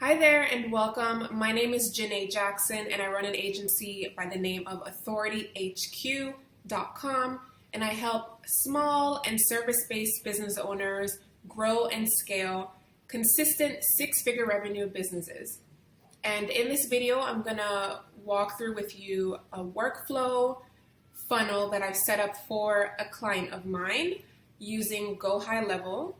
Hi there and welcome. My name is Janae Jackson and I run an agency by the name of AuthorityHQ.com, and I help small and service-based business owners grow and scale consistent six-figure revenue businesses. And in this video, I'm gonna walk through with you a workflow funnel that I've set up for a client of mine using Go High Level.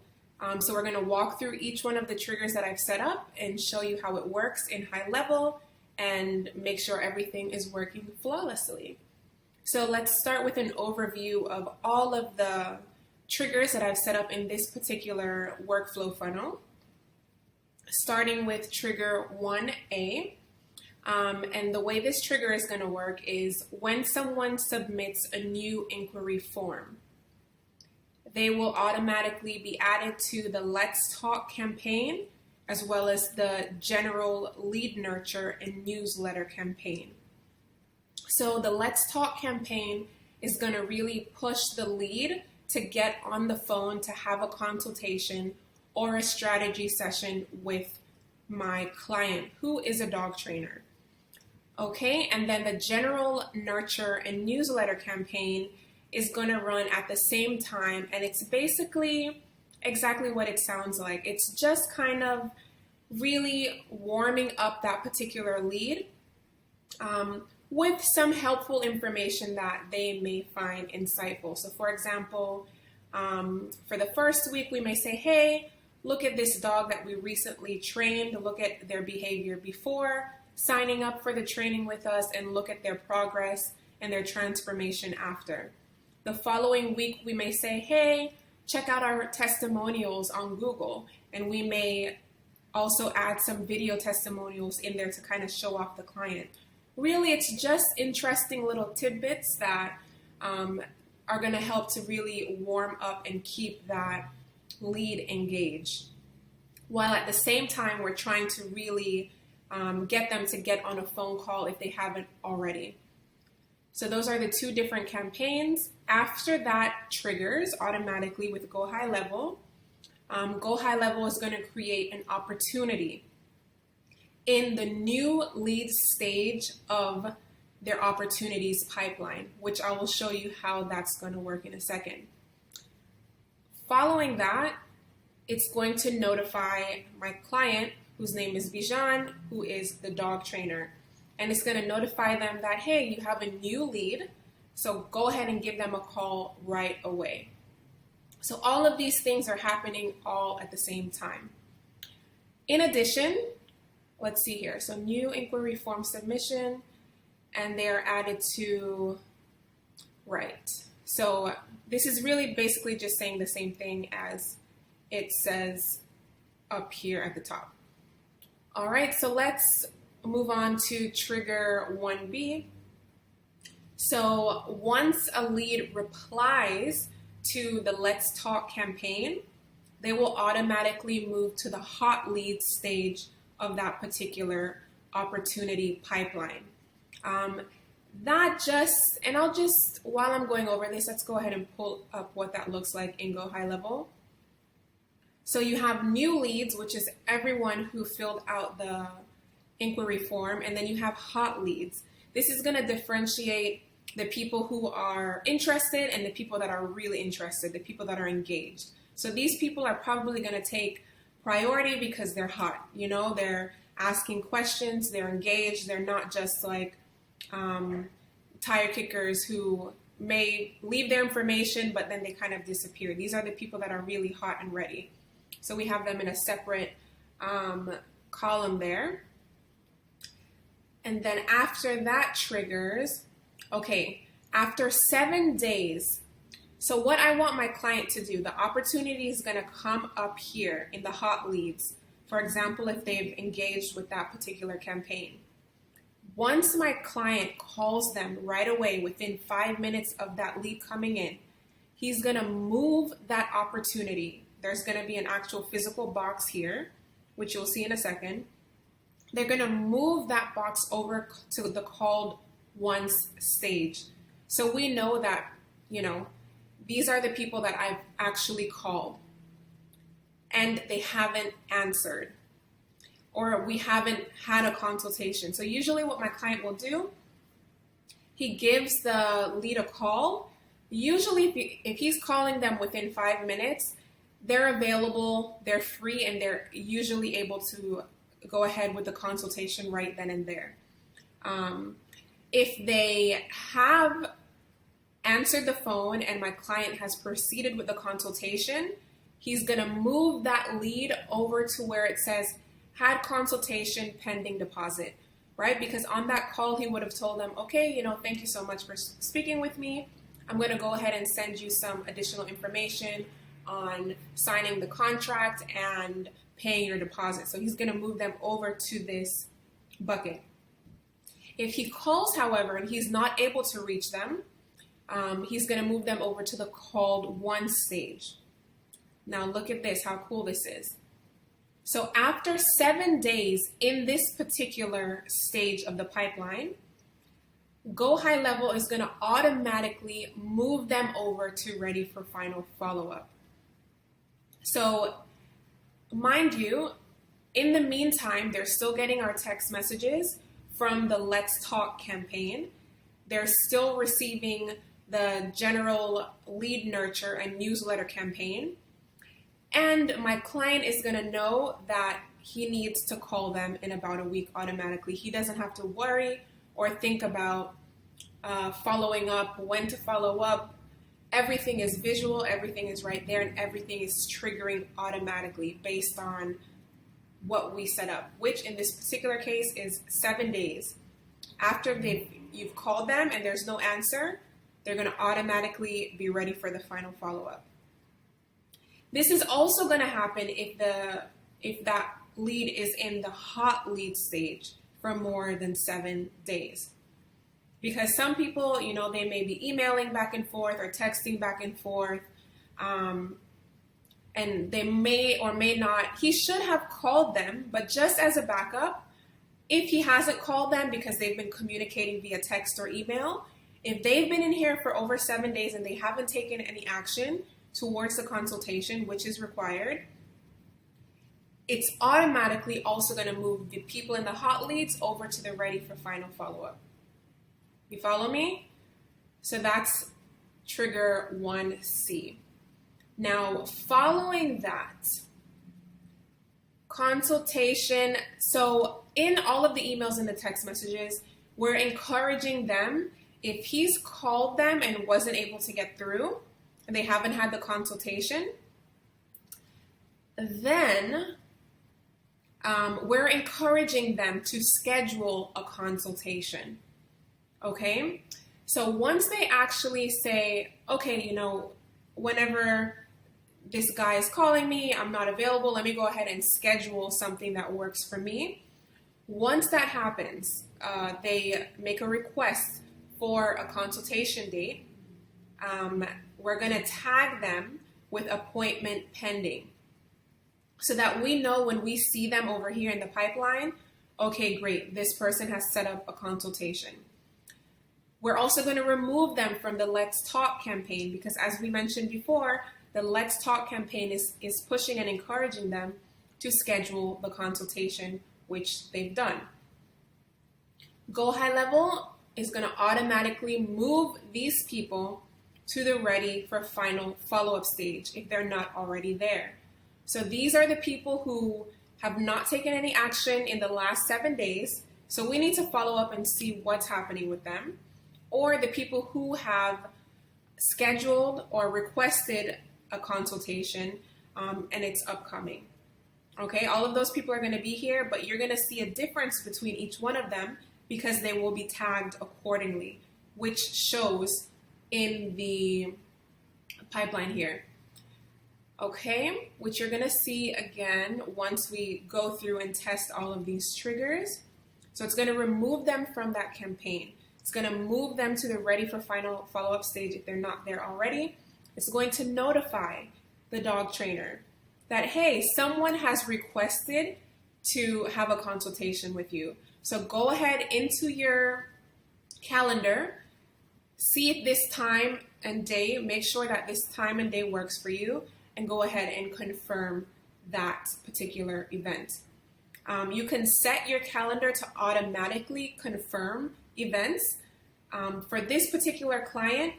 So we're going to walk through each one of the triggers that I've set up and show you how it works in High Level and make sure everything is working flawlessly. So let's start with an overview of all of the triggers that I've set up in this particular workflow funnel, starting with trigger 1A. And the way this trigger is going to work is when someone submits a new inquiry form, they will automatically be added to the Let's Talk campaign, as well as the general lead nurture and newsletter campaign. So the Let's Talk campaign is going to really push the lead to get on the phone to have a consultation or a strategy session with my client, who is a dog trainer. Okay, and then the general nurture and newsletter campaign is going to run at the same time, and it's basically exactly what it sounds like. It's just kind of really warming up that particular lead with some helpful information that they may find insightful. So for example, for the first week, we may say, hey, look at this dog that we recently trained, look at their behavior before signing up for the training with us, and look at their progress and their transformation after. The following week, we may say, hey, check out our testimonials on Google. And we may also add some video testimonials in there to kind of show off the client. Really, it's just interesting little tidbits that are going to help to really warm up and keep that lead engaged. While at the same time, we're trying to really get them to get on a phone call if they haven't already. So those are the two different campaigns. After that triggers automatically with Go High Level. Go High Level is going to create an opportunity in the new lead stage of their opportunities pipeline, which I will show you how that's going to work in a second. Following that, it's going to notify my client, whose name is Bijan, who is the dog trainer. And it's going to notify them that, hey, you have a new lead, so go ahead and give them a call right away. So all of these things are happening all at the same time. In addition, let's see here. So new inquiry form submission, and they're added to, right. So this is really basically just saying the same thing as it says up here at the top. All right, so let's move on to trigger 1B. So once a lead replies to the Let's Talk campaign, they will automatically move to the hot lead stage of that particular opportunity pipeline. And while I'm going over this, let's go ahead and pull up what that looks like in Go High Level. So you have new leads, which is everyone who filled out the inquiry form, and then you have hot leads. This is going to differentiate the people who are interested and the people that are really interested, the people that are engaged. So these people are probably going to take priority because they're hot. You know, they're asking questions, they're engaged, they're not just like tire kickers who may leave their information, but then they kind of disappear. These are the people that are really hot and ready. So we have them in a separate column there. And then after that triggers, okay, after 7 days, so what I want my client to do, the opportunity is going to come up here in the hot leads. For example, if they've engaged with that particular campaign. Once my client calls them right away within 5 minutes of that lead coming in, he's going to move that opportunity. There's going to be an actual physical box here, which you'll see in a second. They're going to move that box over to the called once stage. So we know that, you know, these are the people that I've actually called and they haven't answered. or we haven't had a consultation. So usually what my client will do, he gives the lead a call. Usually if he's calling them within 5 minutes, they're available, they're free, and they're usually able to go ahead with the consultation right then and there. If they have answered the phone and my client has proceeded with the consultation, he's going to move that lead over to where it says had consultation pending deposit, right? Because on that call, he would have told them, okay, thank you so much for speaking with me. I'm going to go ahead and send you some additional information on signing the contract and paying your deposit. So he's going to move them over to this bucket. If he calls, however, and he's not able to reach them, he's going to move them over to the called one stage. Now look at this, how cool this is. So after 7 days in this particular stage of the pipeline, Go High Level is going to automatically move them over to ready for final follow-up. So mind you, in the meantime, they're still getting our text messages from the Let's Talk campaign. They're still receiving the general lead nurture and newsletter campaign. And my client is going to know that he needs to call them in about a week automatically. He doesn't have to worry or think about following up, when to follow up. Everything is visual, everything is right there, and everything is triggering automatically based on what we set up, which in this particular case is 7 days. After you've called them and there's no answer, they're going to automatically be ready for the final follow-up. This is also going to happen if that lead is in the hot lead stage for more than 7 days. Because some people, they may be emailing back and forth or texting back and forth, and they may or may not. He should have called them, but just as a backup, if he hasn't called them because they've been communicating via text or email, if they've been in here for over 7 days and they haven't taken any action towards the consultation, which is required, it's automatically also going to move the people in the hot leads over to the ready for final follow-up. You follow me? So that's trigger 1C. Now, following that, consultation. So in all of the emails and the text messages, we're encouraging them, if he's called them and wasn't able to get through, and they haven't had the consultation, then we're encouraging them to schedule a consultation. Okay? So once they actually say, okay, whenever this guy is calling me, I'm not available, let me go ahead and schedule something that works for me. Once that happens, they make a request for a consultation date. We're going to tag them with appointment pending so that we know when we see them over here in the pipeline, okay, great, this person has set up a consultation. We're also going to remove them from the Let's Talk campaign because, as we mentioned before, the Let's Talk campaign is pushing and encouraging them to schedule the consultation, which they've done. Go High Level is going to automatically move these people to the ready for final follow-up stage if they're not already there. So these are the people who have not taken any action in the last 7 days. So we need to follow up and see what's happening with them. Or the people who have scheduled or requested a consultation and it's upcoming. Okay, all of those people are going to be here, but you're going to see a difference between each one of them because they will be tagged accordingly, which shows in the pipeline here. Okay, which you're going to see again once we go through and test all of these triggers. So it's going to remove them from that campaign. It's going to move them to the ready for final follow-up stage if they're not there already. It's going to notify the dog trainer that, hey, someone has requested to have a consultation with you. So go ahead into your calendar, see if this time and day, make sure that this time and day works for you, and go ahead and confirm that particular event. You can set your calendar to automatically confirm events. For this particular client,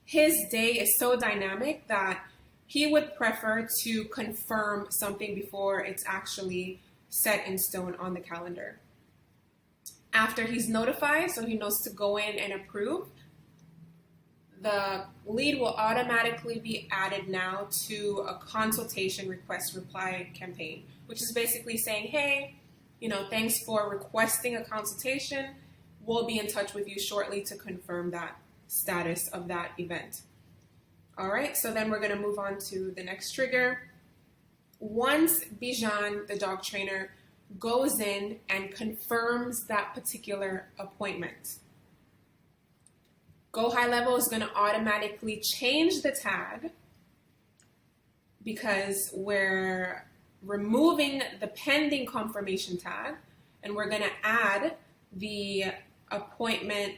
his day is so dynamic that he would prefer to confirm something before it's actually set in stone on the calendar. After he's notified, so he knows to go in and approve, the lead will automatically be added now to a consultation request reply campaign, which is basically saying, hey, thanks for requesting a consultation. We'll be in touch with you shortly to confirm that status of that event. All right, so then we're going to move on to the next trigger. Once Bijan, the dog trainer, goes in and confirms that particular appointment, Go High Level is going to automatically change the tag because we're removing the pending confirmation tag and we're going to add the appointment.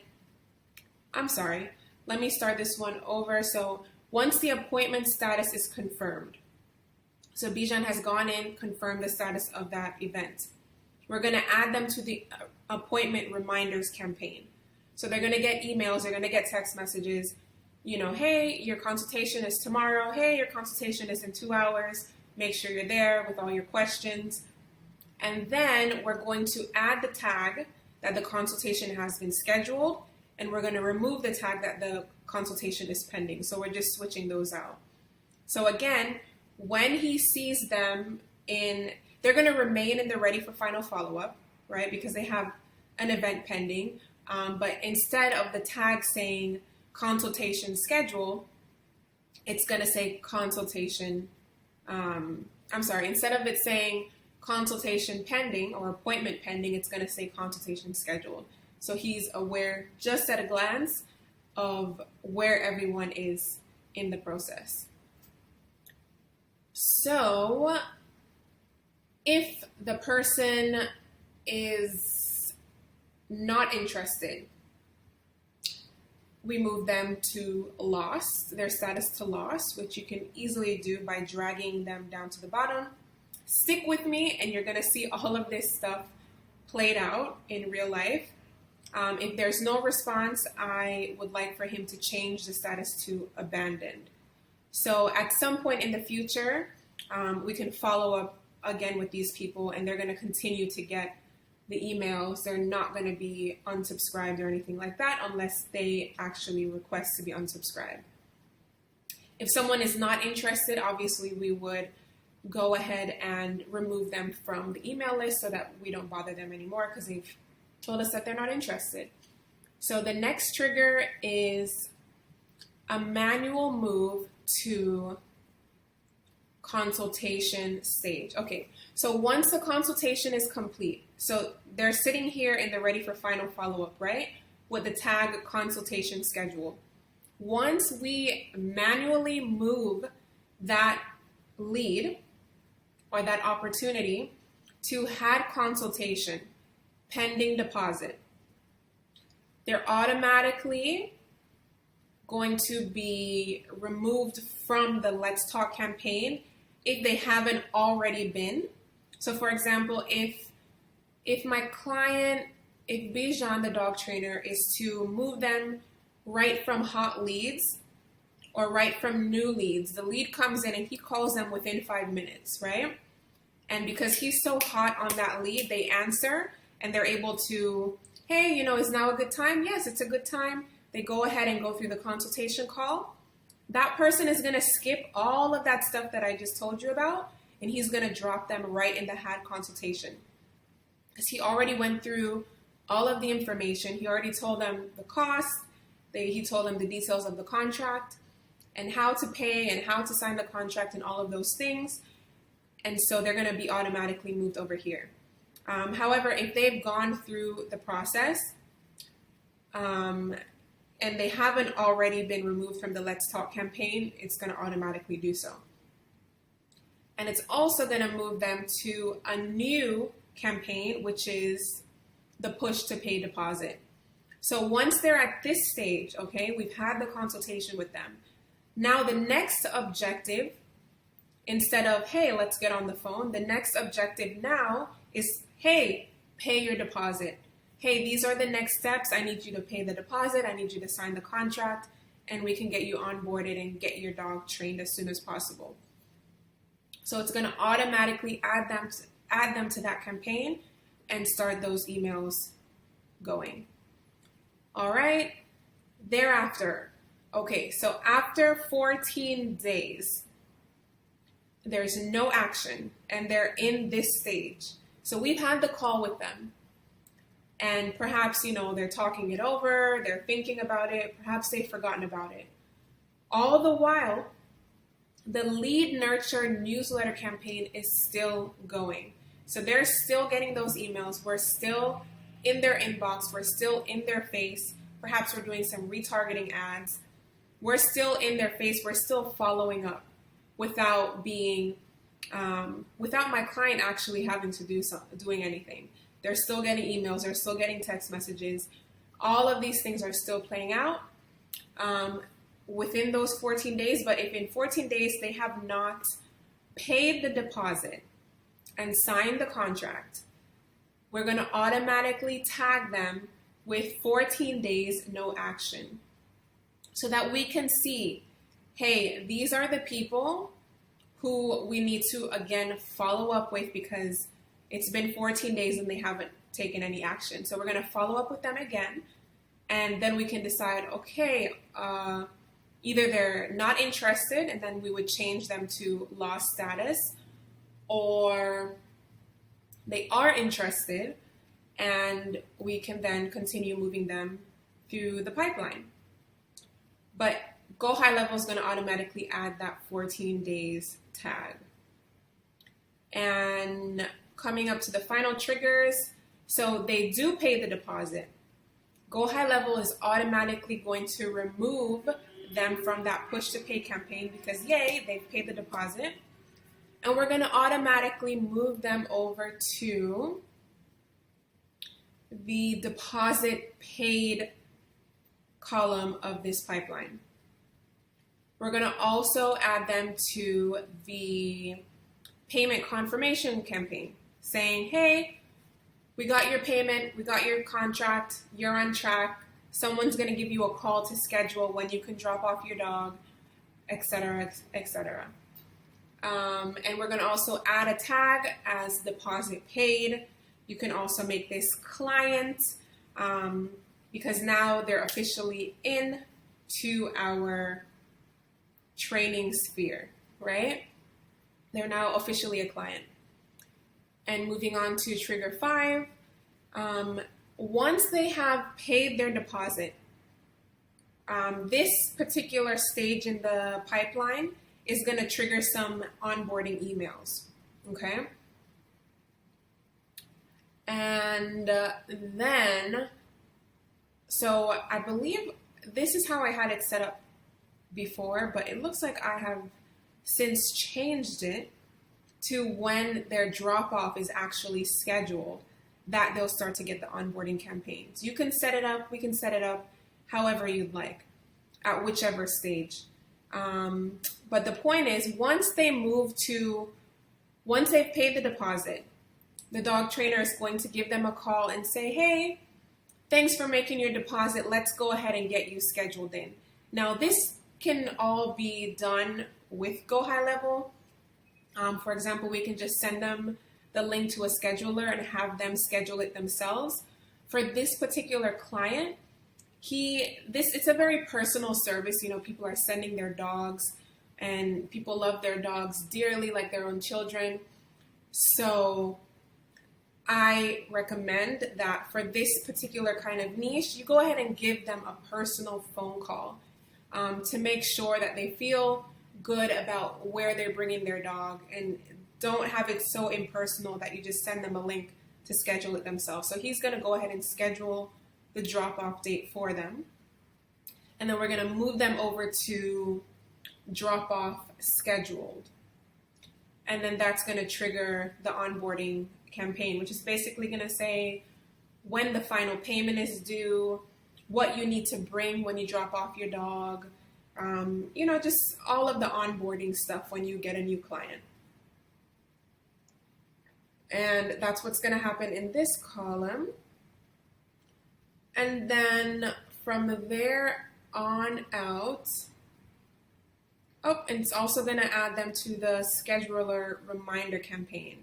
I'm sorry, let me start this one over. So once the appointment status is confirmed, so Bijan has gone in, confirmed the status of that event, we're going to add them to the appointment reminders campaign. So they're going to get emails, they're going to get text messages, hey, your consultation is tomorrow. Hey, your consultation is in 2 hours. Make sure you're there with all your questions. And then we're going to add the tag that the consultation has been scheduled, and we're going to remove the tag that the consultation is pending. So we're just switching those out. So again, when he sees them they're going to remain in the ready for final follow-up, right? Because they have an event pending. But instead of the tag saying consultation schedule, it's going to say consultation. Instead of it saying consultation pending or appointment pending, it's going to say consultation scheduled. So he's aware just at a glance of where everyone is in the process. So if the person is not interested, we move them to lost, their status to lost, which you can easily do by dragging them down to the bottom. Stick with me and you're going to see all of this stuff played out in real life. If there's no response, I would like for him to change the status to abandoned. So at some point in the future, we can follow up again with these people and they're going to continue to get the emails. They're not going to be unsubscribed or anything like that unless they actually request to be unsubscribed. If someone is not interested, obviously we would go ahead and remove them from the email list so that we don't bother them anymore because they've told us that they're not interested. So the next trigger is a manual move to consultation stage. Okay, so once the consultation is complete, so they're sitting here in the ready for final follow-up, right? With the tag consultation schedule. Once we manually move that lead or that opportunity to had consultation pending deposit, they're automatically going to be removed from the Let's Talk campaign if they haven't already been. So for example, if my client, if Bijan, the dog trainer, is to move them right from hot leads or right from new leads, the lead comes in and he calls them within 5 minutes, right? And because he's so hot on that lead, they answer and they're able to, hey, is now a good time? Yes, it's a good time. They go ahead and go through the consultation call. That person is going to skip all of that stuff that I just told you about, and he's going to drop them right in the had consultation. Because he already went through all of the information. He already told them the cost. He told them the details of the contract and how to pay and how to sign the contract and all of those things. And so they're going to be automatically moved over here. However, if they've gone through the process and they haven't already been removed from the Let's Talk campaign, it's going to automatically do so. And it's also going to move them to a new campaign, which is the push to pay deposit. So once they're at this stage, okay, we've had the consultation with them. Now the next objective, instead of, hey, let's get on the phone, the next objective now is, hey, pay your deposit. Hey, these are the next steps. I need you to pay the deposit. I need you to sign the contract, and we can get you onboarded and get your dog trained as soon as possible. So it's going to automatically add them to that campaign and start those emails going. All right. Thereafter, okay, so after 14 days, there's no action and they're in this stage. So we've had the call with them, and perhaps, they're talking it over, they're thinking about it, perhaps they've forgotten about it. All the while, the lead nurture newsletter campaign is still going. So they're still getting those emails. We're still in their inbox. We're still in their face. Perhaps we're doing some retargeting ads. We're still in their face. We're still following up without my client actually having to doing anything. They're still getting emails. They're still getting text messages. All of these things are still playing out within those 14 days. But if in 14 days they have not paid the deposit and signed the contract, we're going to automatically tag them with 14 days no action, so that we can see, hey, these are the people who we need to, again, follow up with, because it's been 14 days and they haven't taken any action. So we're going to follow up with them again, and then we can decide, okay, either they're not interested, and then we would change them to lost status, or they are interested, and we can then continue moving them through the pipeline. But Go High Level is going to automatically add that 14 days tag. And coming up to the final triggers, so they do pay the deposit. Go High Level is automatically going to remove them from that push to pay campaign, because yay, they've paid the deposit. And we're going to automatically move them over to the deposit paid column of this pipeline. We're going to also add them to the payment confirmation campaign, saying, hey, we got your payment, we got your contract, you're on track. Someone's going to give you a call to schedule when you can drop off your dog, etc., etc. And we're going to also add a tag as deposit paid. You can also make this client, because now they're officially into our training sphere, right? They're now officially a client. And moving on to trigger 5, once they have paid their deposit, this particular stage in the pipeline is going to trigger some onboarding emails, okay? And then, so I believe this is how I had it set up before, but it looks like I have since changed it to when their drop-off is actually scheduled, that they'll start to get the onboarding campaigns. You can set it up, we can set it up however you'd like, at whichever stage. But the point is, once they've paid the deposit, the dog trainer is going to give them a call and say, hey, thanks for making your deposit. Let's go ahead and get you scheduled in. Now, this can all be done with Go High Level. For example, we can just send them the link to a scheduler and have them schedule it themselves. For this particular client, it's a very personal service. People are sending their dogs, and people love their dogs dearly, like their own children. So I recommend that for this particular kind of niche, you go ahead and give them a personal phone call to make sure that they feel good about where they're bringing their dog, and don't have it so impersonal that you just send them a link to schedule it themselves. So he's going to go ahead and schedule the drop-off date for them. And then we're going to move them over to drop-off scheduled. And then that's going to trigger the onboarding campaign, which is basically going to say when the final payment is due, what you need to bring when you drop off your dog, just all of the onboarding stuff when you get a new client. And that's what's going to happen in this column. And then from there on out, oh, and it's also going to add them to the scheduler reminder campaign.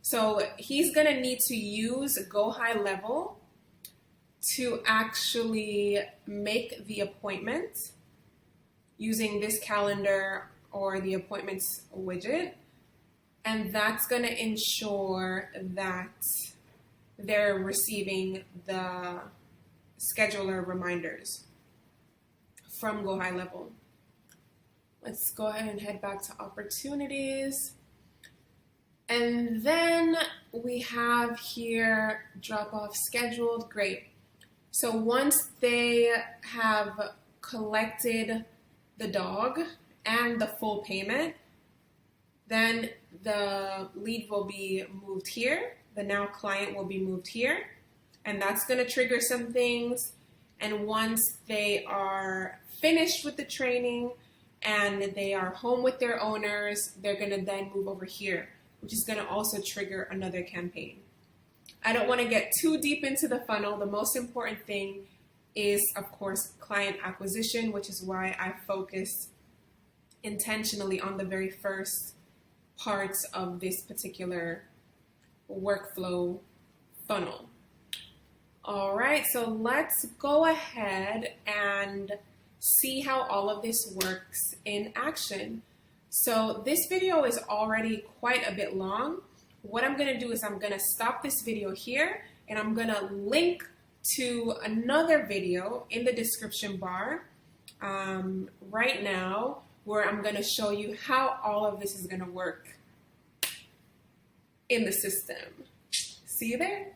So he's going to need to use Go High Level to actually make the appointment using this calendar or the appointments widget. And that's going to ensure that they're receiving the scheduler reminders from Go High Level. Let's go ahead and head back to opportunities. And then we have here drop off scheduled. Great. So once they have collected the dog and the full payment, then the lead will be moved here. The now client will be moved here. And that's going to trigger some things. And once they are finished with the training and they are home with their owners, they're going to then move over here, which is going to also trigger another campaign. I don't want to get too deep into the funnel. The most important thing is, of course, client acquisition, which is why I focused intentionally on the very first parts of this particular workflow funnel. All right, so let's go ahead and see how all of this works in action. So this video is already quite a bit long. What I'm going to do is I'm going to stop this video here, and I'm going to link to another video in the description bar right now, where I'm going to show you how all of this is going to work in the system. See you there.